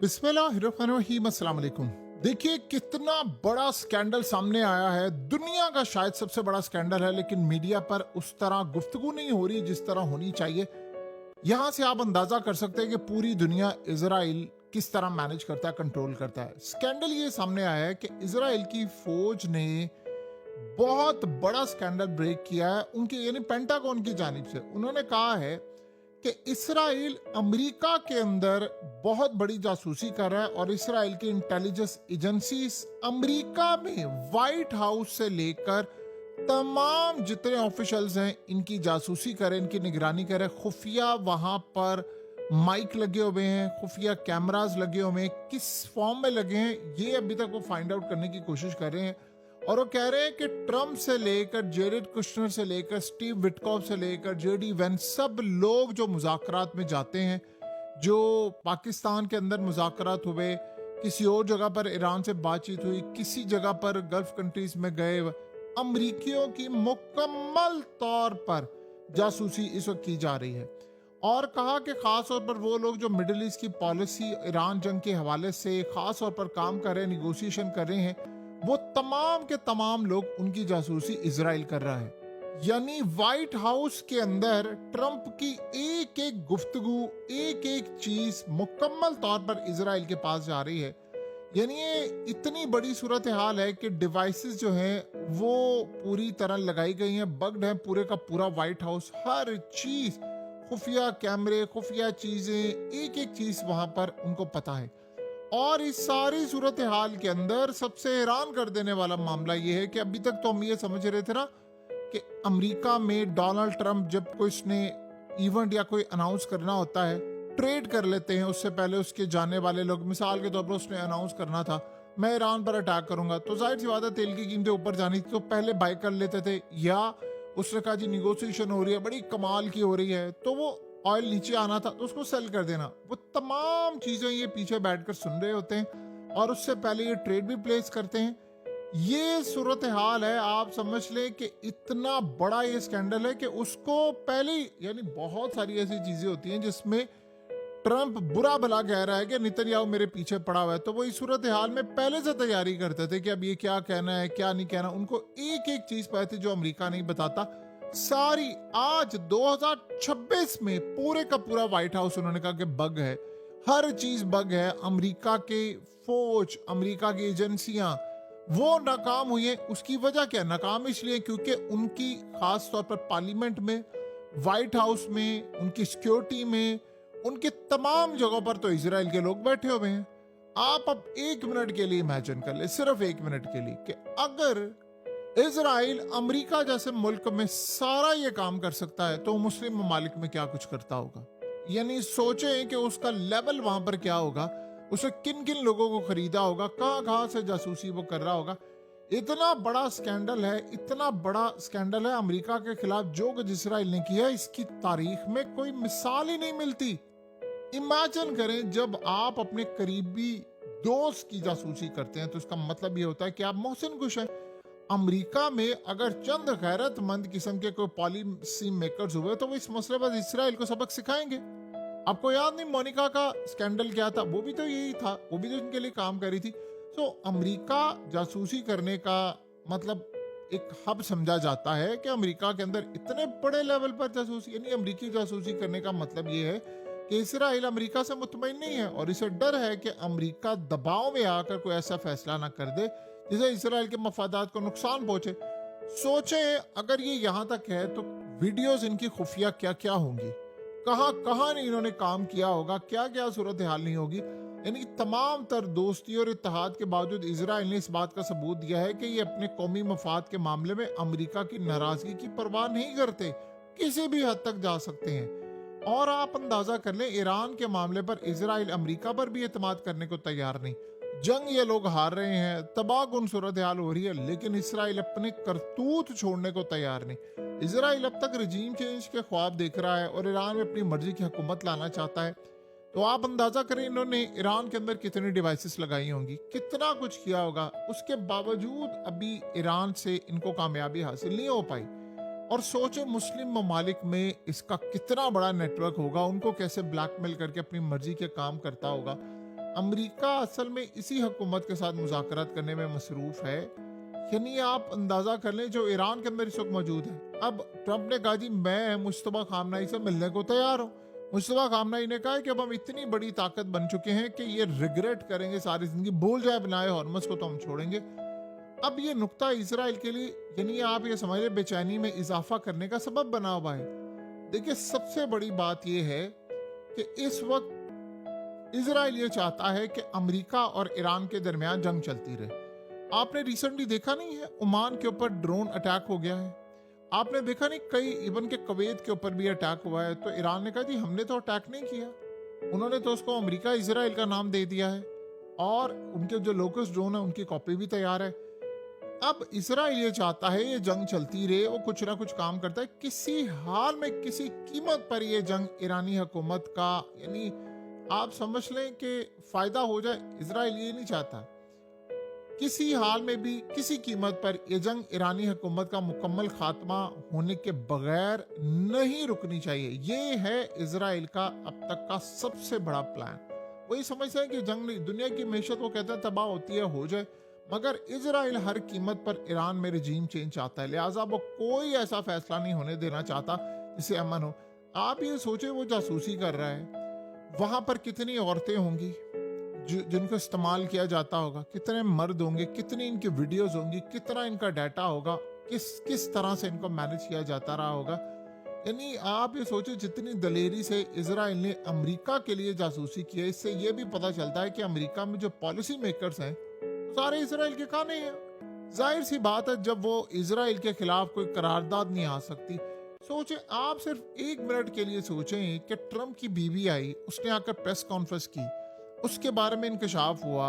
बिस्मिल्लाहिर्रहमानिर्रहीम, अस्सलाम वालेकुम। देखिए कितना बड़ा स्कैंडल सामने आया है। दुनिया का शायद सबसे बड़ा स्कैंडल है, लेकिन मीडिया पर उस तरह गुफ्तगू नहीं हो रही जिस तरह होनी चाहिए। यहां से आप अंदाजा कर सकते हैं कि पूरी दुनिया इजराइल किस तरह मैनेज करता है, कंट्रोल करता है। स्कैंडल ये सामने आया है कि इजराइल की फौज ने बहुत बड़ा स्कैंडल ब्रेक किया है उनकी, यानी पेंटागन की जानिब से। उन्होंने कहा है कि इसराइल अमेरिका के अंदर बहुत बड़ी जासूसी कर रहा है और इसराइल की इंटेलिजेंस एजेंसीज अमेरिका में व्हाइट हाउस से लेकर तमाम जितने ऑफिशियल्स हैं इनकी जासूसी करें, इनकी निगरानी करें। खुफिया वहां पर माइक लगे हुए हैं, खुफिया कैमरास लगे हुए हैं, किस फॉर्म में लगे हैं ये अभी तक वो फाइंड आउट करने की कोशिश कर रहे हैं। और वो कह रहे हैं कि ट्रम्प से लेकर जेरेड कुशनर से लेकर स्टीव विटकॉफ से लेकर जेडी वेंस, सब लोग जो मुज़ाकरात में जाते हैं, जो पाकिस्तान के अंदर मुज़ाकरात हुए, किसी और जगह पर ईरान से बातचीत हुई, किसी जगह पर गल्फ कंट्रीज में गए, अमरीकियों की मुकम्मल तौर पर जासूसी इस वक्त की जा रही है। और कहा कि खास तौर पर वो लोग जो मिडिल ईस्ट की पॉलिसी ईरान जंग के हवाले से खास तौर पर काम कर रहे हैं, निगोशिएशन कर रहे हैं, वो तमाम के तमाम लोग उनकी जासूसी इजराइल कर रहा है। यानी व्हाइट हाउस के अंदर ट्रंप की एक एक गुफ्तगू, एक एक चीज मुकम्मल तौर पर इजराइल के पास जा रही है। यानी ये इतनी बड़ी सूरत हाल है कि डिवाइसेस जो हैं वो पूरी तरह लगाई गई हैं, बग्ड है पूरे का पूरा व्हाइट हाउस। हर चीज, खुफिया कैमरे, खुफिया चीजें, एक एक चीज वहां पर उनको पता है। और इस सारी सूरत हाल के अंदर सबसे हैरान कर देने वाला मामला यह है कि अभी तक तो हम ये समझ रहे थे ना कि अमेरिका में डोनाल्ड ट्रंप जब कोई इसने इवेंट या कोई अनाउंस करना होता है, ट्रेड कर लेते हैं उससे पहले उसके जाने वाले लोग। मिसाल के तौर पर उसने अनाउंस करना था मैं ईरान पर अटैक करूंगा, तो जाहिर सी बात है तेल की कीमतें ऊपर जानी थी, तो पहले बाय कर लेते थे। या उसने कहा जी निगोशिएशन हो रही है, बड़ी कमाल की हो रही है, तो वो ऑयल नीचे आना था तो उसको सेल कर देना। वो तमाम चीजें ये पीछे बैठकर सुन रहे होते हैं और उससे पहले ये ट्रेड भी प्लेस करते हैं। ये सूरत हाल है। आप समझ लें कि इतना बड़ा ये स्कैंडल है कि उसको पहले ही, यानी बहुत सारी ऐसी चीजें होती हैं जिसमें ट्रंप बुरा भला कह रहा है कि नेतन्याहू मेरे पीछे पड़ा हुआ है, तो वो इस सूरत हाल में पहले से तैयारी करते थे कि अब ये क्या कहना है क्या नहीं कहना। उनको एक एक चीज पता थी जो अमेरिका नहीं बताता सारी। आज 2026 में पूरे का पूरा व्हाइट हाउस उन्होंने कहा कि बग है, हर चीज बग है। अमेरिका के फौज, अमेरिका की एजेंसियां वो नाकाम हुई है। उसकी वजह क्या? नाकाम इसलिए क्योंकि उनकी खास तौर पर पार्लियामेंट में, व्हाइट हाउस में, उनकी सिक्योरिटी में, उनकी तमाम जगहों पर तो इजराइल के लोग बैठे हुए हैं। आप अब एक मिनट के लिए इमेजिन कर ले, सिर्फ एक मिनट के लिए, कि अगर इजराइल अमेरिका जैसे मुल्क में सारा ये काम कर सकता है तो मुस्लिम ममालिक में क्या कुछ करता होगा। यानी सोचें कि उसका लेवल वहां पर क्या होगा, उसे किन किन लोगों को खरीदा होगा, कहां कहां से जासूसी वो कर रहा होगा। इतना बड़ा स्कैंडल है, इतना बड़ा स्कैंडल है अमेरिका के खिलाफ जो कुछ इसराइल ने किया, इसकी तारीख में कोई मिसाल ही नहीं मिलती। इमेजिन करें जब आप अपने करीबी दोस्त की जासूसी करते हैं तो इसका मतलब ये होता है कि आप मोहसिन कुश हैं। अमेरिका में अगर चंद गैरतमंद किस्म के कोई पॉलिसी मेकर्स हुए तो वो इस मसले पर इसराइल को सबक सिखाएंगे। आपको याद नहीं मोनिका का स्कैंडल क्या था? वो भी तो यही था, वो भी तो इनके लिए काम कर रही थी। तो अमेरिका जासूसी करने का मतलब एक हब समझा जाता है कि अमेरिका के अंदर इतने बड़े लेवल पर जासूसी, यानी अमेरिकी जासूसी करने का मतलब ये है कि इसराइल अमेरिका से मुतमईन नहीं है और इसे डर है कि अमेरिका दबाव में आकर कोई ऐसा फैसला ना कर दे जिसे इसराइल के मफादात को नुकसान पहुंचे। सोचें अगर ये यहां तक है तो वीडियोस इनकी खुफिया क्या क्या होंगी, कहां कहां नहीं इन्होंने काम किया होगा, क्या क्या सूरत हाल नहीं होगी। यानी कि तमाम तर दोस्ती और इत्तेहाद के बावजूद इसराइल ने इस बात का सबूत दिया है कि ये अपने कौमी मफाद के मामले में अमेरिका की नाराजगी की परवाह नहीं करते, किसी भी हद तक जा सकते हैं। और आप अंदाजा कर लें ईरान के मामले पर इसराइल अमेरिका पर भी एतमाद करने को तैयार नहीं। जंग ये लोग हार रहे हैं, तबाहकुन सूरत हाल हो रही है, लेकिन इसराइल अपने करतूत छोड़ने को तैयार नहीं। इसराइल अब तक रजीम चेंज के ख्वाब देख रहा है और ईरान में अपनी मर्जी की हुकूमत लाना चाहता है। तो आप अंदाजा करें इन्होंने ईरान के अंदर कितनी डिवाइसेस लगाई होंगी, कितना कुछ किया होगा, उसके बावजूद अभी ईरान से इनको कामयाबी हासिल नहीं हो पाई। और सोचे मुस्लिम ममालिक में इसका कितना बड़ा नेटवर्क होगा, उनको कैसे ब्लैकमेल करके अपनी मर्जी के काम करता होगा। अमेरिका असल में इसी हुकूमत के साथ मुज़ाकरात करने में मसरूफ है। यानी आप अंदाजा कर लें जो ईरान के अंदर इस वक्त मौजूद है। अब ट्रंप ने कहा जी मैं मुश्तबा खामनाई से मिलने को तैयार हूँ। मुश्तबा खामनाई ने कहा है कि अब हम इतनी बड़ी ताकत बन चुके हैं कि ये रिग्रेट करेंगे सारी जिंदगी, भूल जाए बनाए हॉर्मस को तो हम छोड़ेंगे। अब ये नुक्ता इसराइल के लिए यानी आप ये समझ लें बेचैनी में इजाफा करने का सबब बना हुआ है। देखिए सबसे बड़ी बात यह है कि इस वक्त इसराइल ये चाहता है कि अमेरिका और ईरान के दरमियान जंग चलती रहे। आपने रिसेंटली देखा नहीं है ओमान के ऊपर ड्रोन अटैक हो गया है। आपने देखा नहीं कई इवन के कुवैत के ऊपर भी अटैक हुआ है। तो ईरान ने कहा जी हमने तो अटैक नहीं किया, उन्होंने तो उसको अमेरिका इसराइल का नाम दे दिया है और उनके जो लोकस ड्रोन है उनकी कॉपी भी तैयार है। अब इसराइल ये चाहता है ये जंग चलती रहे, वो कुछ ना कुछ काम करता है, किसी हाल में किसी कीमत पर ये जंग ईरानी हुकूमत का यानी आप समझ लें कि फायदा हो जाए। इसराइल ये नहीं चाहता, किसी हाल में भी किसी कीमत पर यह जंग ईरानी हुकूमत का मुकम्मल खात्मा होने के बगैर नहीं रुकनी चाहिए। ये है इसराइल का अब तक का सबसे बड़ा प्लान। वही समझते हैं कि जंग नहीं, दुनिया की मैशत वो कहते हैं तबाह होती है हो जाए, मगर इसराइल हर कीमत पर ईरान में रजीम चेंज चाहता है। लिहाजा वो कोई ऐसा फैसला नहीं होने देना चाहता जिससे अमन हो। आप ये सोचे वो जासूसी कर रहा है, वहां पर कितनी औरतें होंगी जिनको इस्तेमाल किया जाता होगा, कितने मर्द होंगे, कितनी इनकी वीडियोस होंगी, कितना इनका डाटा होगा, किस तरह से इनको मैनेज किया जाता रहा होगा। यानी आप ये सोचे जितनी दलेरी से इसराइल ने अमेरिका के लिए जासूसी की है, इससे ये भी पता चलता है कि अमेरिका में जो पॉलिसी मेकर्स हैं सारे इसराइल के काने हैं। जाहिर सी बात है जब वो इसराइल के खिलाफ कोई करारदाद नहीं आ सकती। सोचें आप सिर्फ 1 मिनट के लिए सोचें कि ट्रंप की बीवी आई, उसने आकर प्रेस कॉन्फ्रेंस की, उसके बारे में इंकशाफ हुआ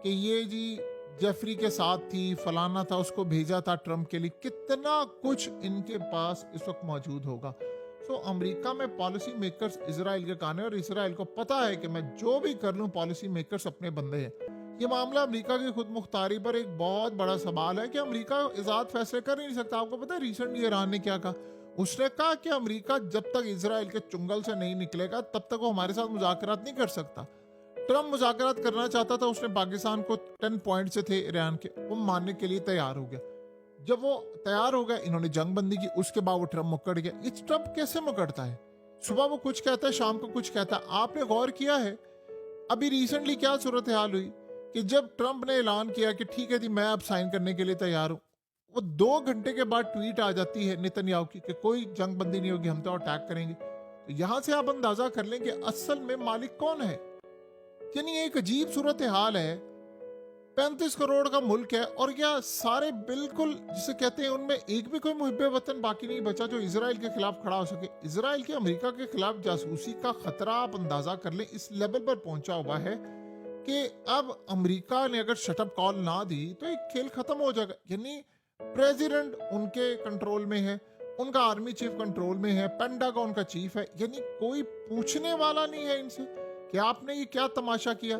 कि ये जी जेफरी के साथ थी, फलाना था, उसको भेजा था ट्रंप के लिए, कितना कुछ इनके पास इस वक्त मौजूद होगा। सो अमेरिका में पॉलिसी मेकर्स इसराइल के कान हैं और इसराइल को पता है कि मैं जो भी कर लूं पॉलिसी मेकर्स अपने बंदे हैं। ये मामला अमेरिका की खुद मुख्तारी पर एक बहुत बड़ा सवाल है कि अमेरिका आजाद फैसले कर ही नहीं सकता। आपको पता है रिसेंटली ईरान ने क्या कहा? उसने कहा कि अमेरिका जब तक इसराइल के चुंगल से नहीं निकलेगा तब तक वो हमारे साथ मुज़ाकरात नहीं कर सकता। ट्रंप मुज़ाकरात करना चाहता था, उसने पाकिस्तान को 10 पॉइंट से थे ईरान के, वो मानने के लिए तैयार हो गया। जब वो तैयार हो गया इन्होंने जंग बंदी की, उसके बाद वो ट्रंप मुकड़ गया। इस ट्रंप कैसे मुकड़ता है? सुबह वो कुछ कहता है, शाम को कुछ कहता है। आपने गौर किया है अभी रिसेंटली क्या सूरत हाल हुई कि जब ट्रंप ने ऐलान किया कि ठीक है जी मैं अब साइन करने के लिए तैयार हूं, वो 2 घंटे के बाद ट्वीट आ जाती है नेतन्याहू की कि कोई जंग बंदी नहीं होगी, हम तो अटैक करेंगे। तो यहां से आप अंदाजा कर लें कि असल में मालिक कौन है। यानी एक अजीब सूरत हाल है। 35 करोड़ का मुल्क है और यह सारे बिल्कुल जिसे कहते हैं उनमें एक भी कोई मुहिब्बे वतन बाकी नहीं बचा जो इसराइल के खिलाफ खड़ा हो सके। इसराइल के अमेरिका के खिलाफ जासूसी का खतरा आप अंदाजा कर लें इस लेवल पर पहुंचा हुआ है कि अब अमेरिका ने अगर शटअप कॉल ना दी तो एक खेल खत्म हो जाएगा। यानी प्रेसिडेंट उनके कंट्रोल में है, उनका आर्मी चीफ कंट्रोल में है, पेंटागन का चीफ है, यानी कोई पूछने वाला नहीं है इनसे कि आपने ये क्या तमाशा किया।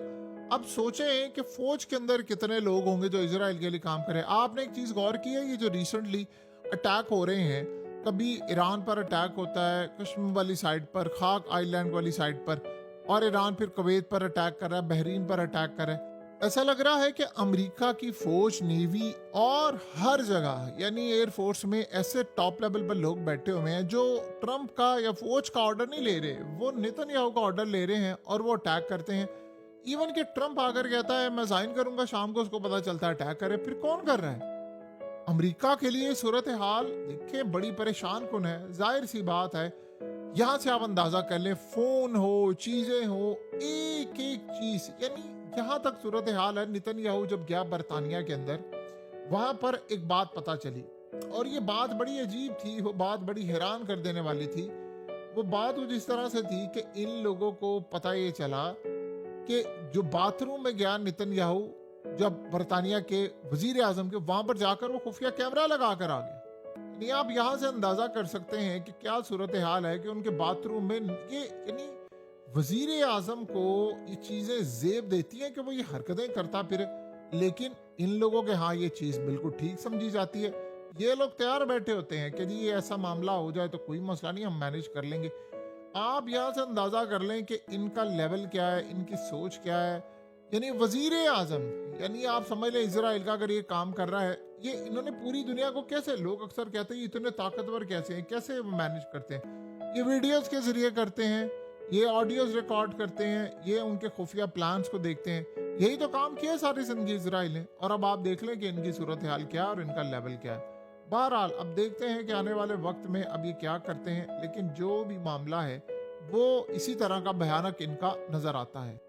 अब सोचें कि फौज के अंदर कितने लोग होंगे जो इसराइल के लिए काम करें। आपने एक चीज गौर की है, ये जो रिसेंटली अटैक हो रहे हैं, कभी ईरान पर अटैक होता है कश्मीर वाली साइड पर, खाक आइलैंड वाली साइड पर, और ईरान फिर कुवैत पर अटैक कर रहा है, बहरीन पर अटैक कर रहा है। ऐसा लग रहा है कि अमेरिका की फौज, नेवी और हर जगह यानी एयरफोर्स में ऐसे टॉप लेवल पर लोग बैठे हुए हैं जो ट्रंप का या फौज का ऑर्डर नहीं ले रहे, वो नेतन्याहू का ऑर्डर ले रहे हैं और वो अटैक करते हैं। इवन कि ट्रंप आकर कहता है मैं साइन करूंगा, शाम को उसको पता चलता है अटैक करे। फिर कौन कर रहा है? अमेरिका के लिए सूरत हाल देखिए बड़ी परेशान कुन है। जाहिर सी बात है यहां से आप अंदाजा कर लें, फोन हो, चीजें हो, एक एक चीज, यानी यहां तक सूरत हाल है। नेतन्याहू जब गया बरतानिया के अंदर, वहां पर एक बात पता चली और ये बात बड़ी अजीब थी, वो बात बड़ी हैरान कर देने वाली थी। वो बात कुछ इस तरह से थी कि इन लोगों को पता ये चला कि जो बाथरूम में गया नेतन्याहू जब बरतानिया के वजीर आजम के, वहां पर जाकर वो खुफिया कैमरा लगा कर आ गया। यानी आप यहां से अंदाजा कर सकते हैं कि क्या सूरत हाल है कि उनके बाथरूम में ये, यानी वजीर आजम को ये चीजें जेब देती हैं कि वो ये हरकतें करता फिरे, लेकिन इन लोगों के हाँ ये चीज बिल्कुल ठीक समझी जाती है। ये लोग तैयार बैठे होते हैं कि जी ये ऐसा मामला हो जाए तो कोई मसला नहीं, हम मैनेज कर लेंगे। आप यहाँ से अंदाजा कर लें कि इनका लेवल क्या है, इनकी सोच क्या है। यानी वजीर आजम, यानी आप समझ लें इसराइल का अगर ये काम कर रहा है, ये इन्होंने पूरी दुनिया को कैसे, लोग अक्सर कहते हैं ये इतने ताकतवर कैसे हैं, कैसे मैनेज करते हैं, ये वीडियोस के जरिए करते हैं, ये ऑडियोज रिकॉर्ड करते हैं, ये उनके खुफिया प्लान्स को देखते हैं, यही तो काम किया सारी जिंदगी इसराइल ने। और अब आप देख लें कि इनकी सूरत हाल क्या है और इनका लेवल क्या है। बहरहाल अब देखते हैं कि आने वाले वक्त में अब ये क्या करते हैं, लेकिन जो भी मामला है वो इसी तरह का भयानक इनका नजर आता है।